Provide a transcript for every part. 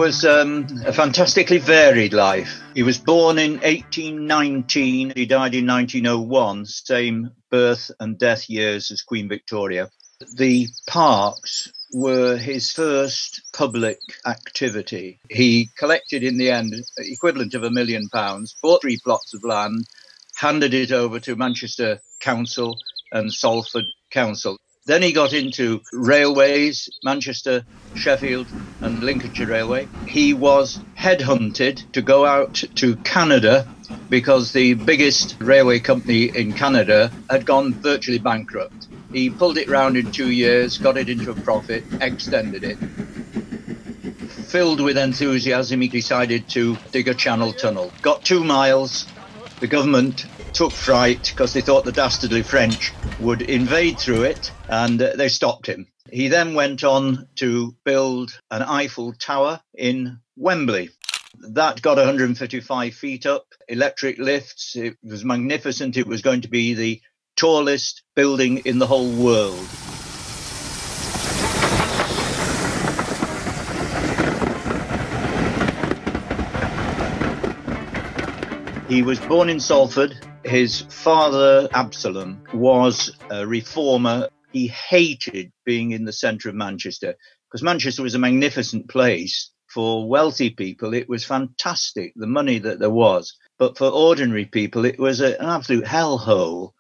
was a fantastically varied life. He was born in 1819. He died in 1901, same birth and death years as Queen Victoria. The parks were his first public activity. He collected, in the end, equivalent of £1 million, bought 3 plots of land, handed it over to Manchester Council and Salford Council. Then he got into railways, Manchester, Sheffield and Lincolnshire Railway. He was headhunted to go out to Canada because the biggest railway company in Canada had gone virtually bankrupt. He pulled it round in 2 years, got it into a profit, extended it. Filled with enthusiasm, he decided to dig a channel tunnel. Got 2 miles. The government took fright because they thought the dastardly French would invade through it, and they stopped him. He then went on to build an Eiffel Tower in Wembley. That got 155 feet up, electric lifts. It was magnificent. It was going to be the tallest building in the whole world. He was born in Salford. His father, Absalom, was a reformer. He hated being in the centre of Manchester because Manchester was a magnificent place. For wealthy people, it was fantastic, the money that there was. But for ordinary people, it was an absolute hellhole.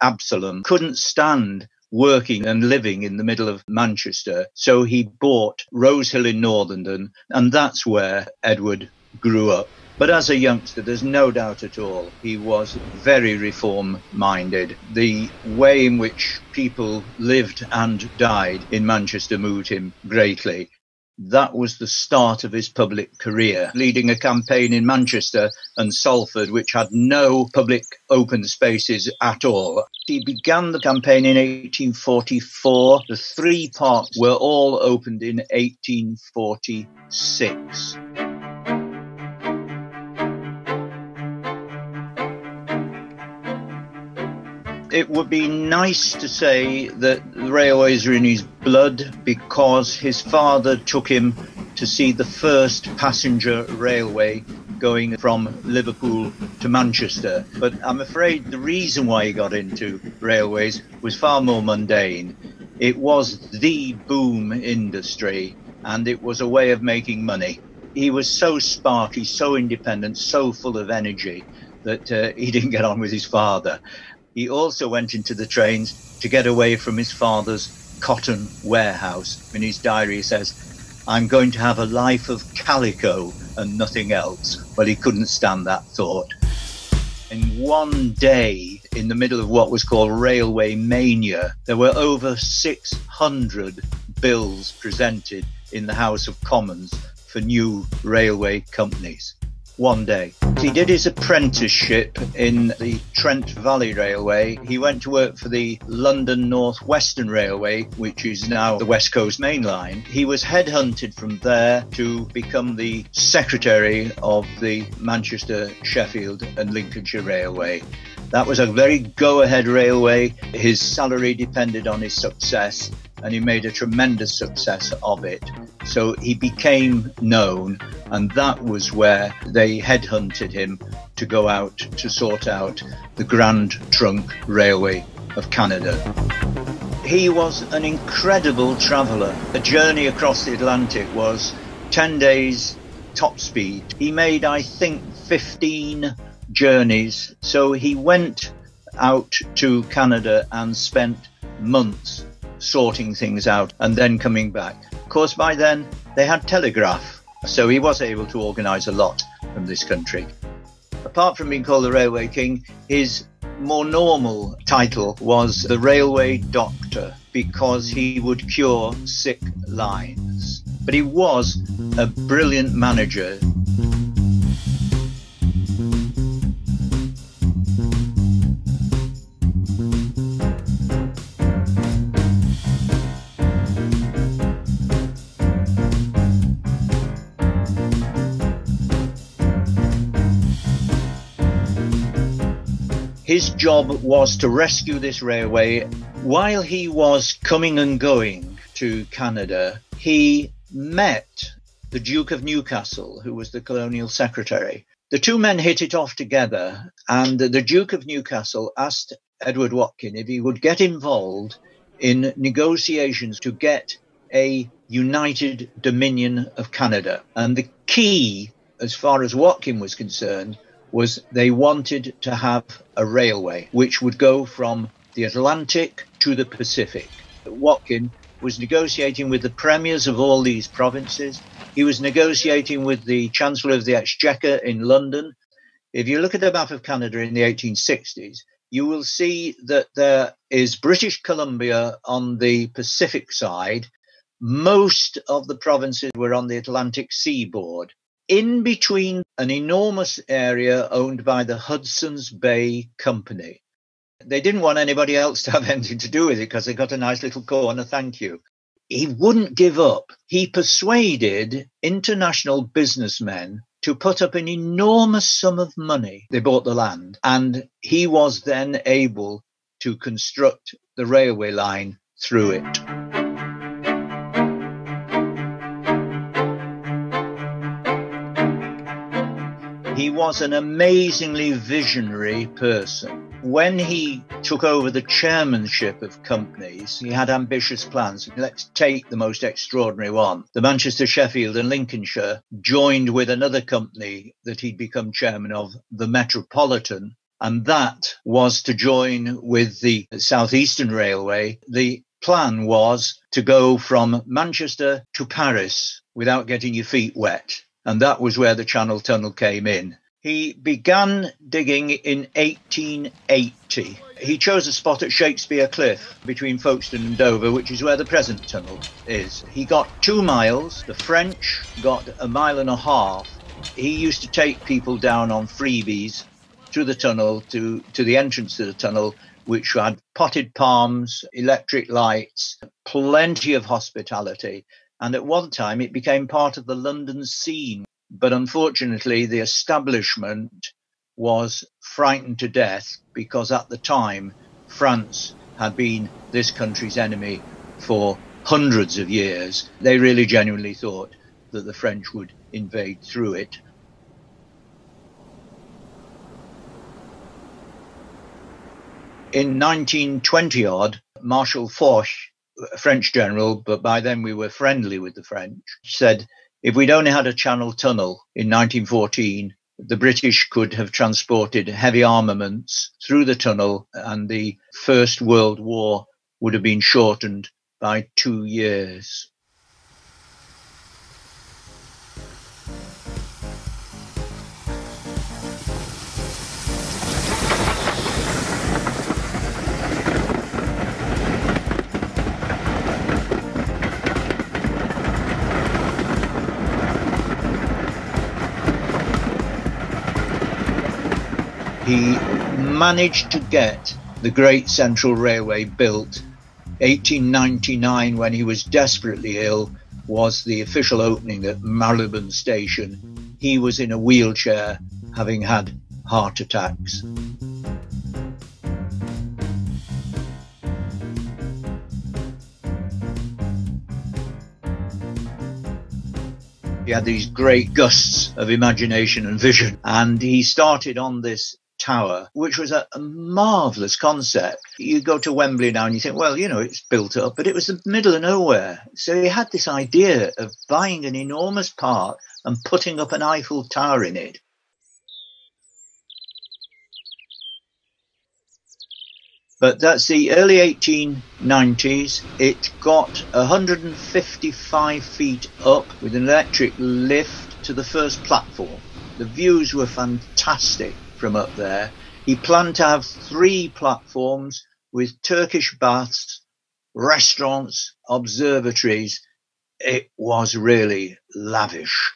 Absalom couldn't stand working and living in the middle of Manchester, so he bought Rose Hill in Northenden, and that's where Edward grew up. But as a youngster, there's no doubt at all, he was very reform-minded. The way in which people lived and died in Manchester moved him greatly. That was the start of his public career, leading a campaign in Manchester and Salford, which had no public open spaces at all. He began the campaign in 1844. The 3 parks were all opened in 1846. It would be nice to say that the railways are in his blood because his father took him to see the first passenger railway going from Liverpool to Manchester. But I'm afraid the reason why he got into railways was far more mundane. It was the boom industry and it was a way of making money. He was so sparky, so independent, so full of energy that he didn't get on with his father. He also went into the trains to get away from his father's cotton warehouse. In his diary he says, "I'm going to have a life of calico and nothing else." Well, he couldn't stand that thought. In one day, in the middle of what was called railway mania, there were over 600 bills presented in the House of Commons for new railway companies. One day. He did his apprenticeship in the Trent Valley Railway. He went to work for the London North Western Railway, which is now the West Coast Main Line. He was headhunted from there to become the secretary of the Manchester, Sheffield and Lincolnshire Railway. That was a very go-ahead railway. His salary depended on his success, and he made a tremendous success of it. So he became known, and that was where they headhunted him to go out to sort out the Grand Trunk Railway of Canada. He was an incredible traveller. A journey across the Atlantic was 10 days top speed. He made, I think, 15 journeys. So he went out to Canada and spent months sorting things out and then coming back. Of course, by then they had telegraph, so he was able to organise a lot from this country. Apart from being called the Railway King, his more normal title was the Railway Doctor because he would cure sick lines. But he was a brilliant manager. His job was to rescue this railway. While he was coming and going to Canada, he met the Duke of Newcastle, who was the colonial secretary. The two men hit it off together, and the Duke of Newcastle asked Edward Watkin if he would get involved in negotiations to get a united dominion of Canada. And the key, as far as Watkin was concerned, was they wanted to have a railway which would go from the Atlantic to the Pacific. Watkin was negotiating with the premiers of all these provinces. He was negotiating with the Chancellor of the Exchequer in London. If you look at the map of Canada in the 1860s, you will see that there is British Columbia on the Pacific side. Most of the provinces were on the Atlantic seaboard. In between, an enormous area owned by the Hudson's Bay Company. They didn't want anybody else to have anything to do with it because they got a nice little corner, thank you. He wouldn't give up. He persuaded international businessmen to put up an enormous sum of money. They bought the land, and he was then able to construct the railway line through it. He was an amazingly visionary person. When he took over the chairmanship of companies, he had ambitious plans. Let's take the most extraordinary one. The Manchester, Sheffield and Lincolnshire joined with another company that he'd become chairman of, the Metropolitan, and that was to join with the South Eastern Railway. The plan was to go from Manchester to Paris without getting your feet wet. And that was where the Channel Tunnel came in. He began digging in 1880. He chose a spot at Shakespeare Cliff between Folkestone and Dover, which is where the present tunnel is. He got 2 miles. The French got 1.5 miles. He used to take people down on freebies through the tunnel to the entrance to the tunnel, which had potted palms, electric lights, plenty of hospitality. And at one time, it became part of the London scene. But unfortunately, the establishment was frightened to death because at the time, France had been this country's enemy for hundreds of years. They really genuinely thought that the French would invade through it. In 1920-odd, Marshal Foch, a French general, but by then we were friendly with the French, said, if we'd only had a Channel Tunnel in 1914, the British could have transported heavy armaments through the tunnel and the First World War would have been shortened by 2 years. He managed to get the Great Central Railway built. 1899, when he was desperately ill, was the official opening at Marylebone Station. He was in a wheelchair, having had heart attacks. He had these great gusts of imagination and vision, and he started on this tower, which was a marvellous concept. You go to Wembley now and you think, well, you know, it's built up, but it was the middle of nowhere. So he had this idea of buying an enormous park and putting up an Eiffel Tower in it. But that's the early 1890s. It got 155 feet up with an electric lift to the first platform. The views were fantastic from up there. He planned to have 3 platforms with Turkish baths, restaurants, observatories. It was really lavish.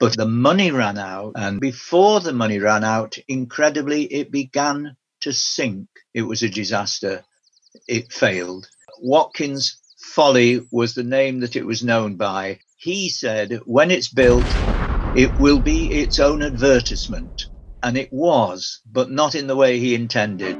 But the money ran out, and before the money ran out, incredibly, it began to sink. It was a disaster. It failed. Watkin's Folly was the name that it was known by. He said, when it's built, it will be its own advertisement. And it was, but not in the way he intended.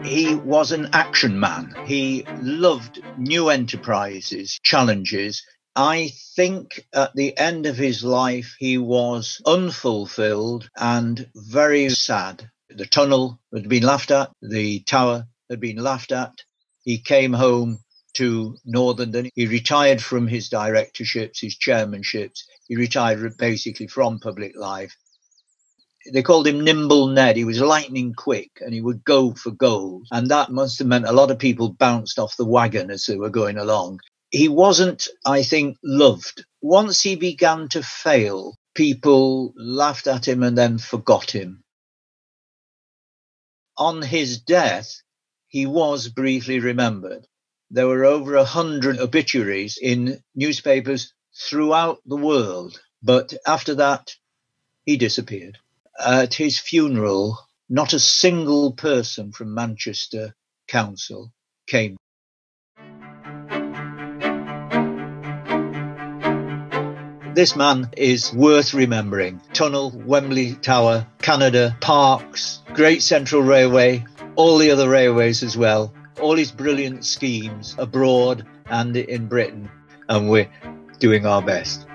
He was an action man. He loved new enterprises, challenges. I think at the end of his life, he was unfulfilled and very sad. The tunnel had been laughed at, the tower had been laughed at. He came home to Northern. He retired from his directorships, his chairmanships. He retired basically from public life. They called him Nimble Ned. He was lightning quick and he would go for gold. And that must have meant a lot of people bounced off the wagon as they were going along. He wasn't, I think, loved. Once he began to fail, people laughed at him and then forgot him. On his death, he was briefly remembered. There were over 100 obituaries in newspapers throughout the world. But after that, he disappeared. At his funeral, not a single person from Manchester Council came. This man is worth remembering. Tunnel, Wembley Tower, Canada, Parks, Great Central Railway, all the other railways as well, all his brilliant schemes abroad and in Britain, and we're doing our best.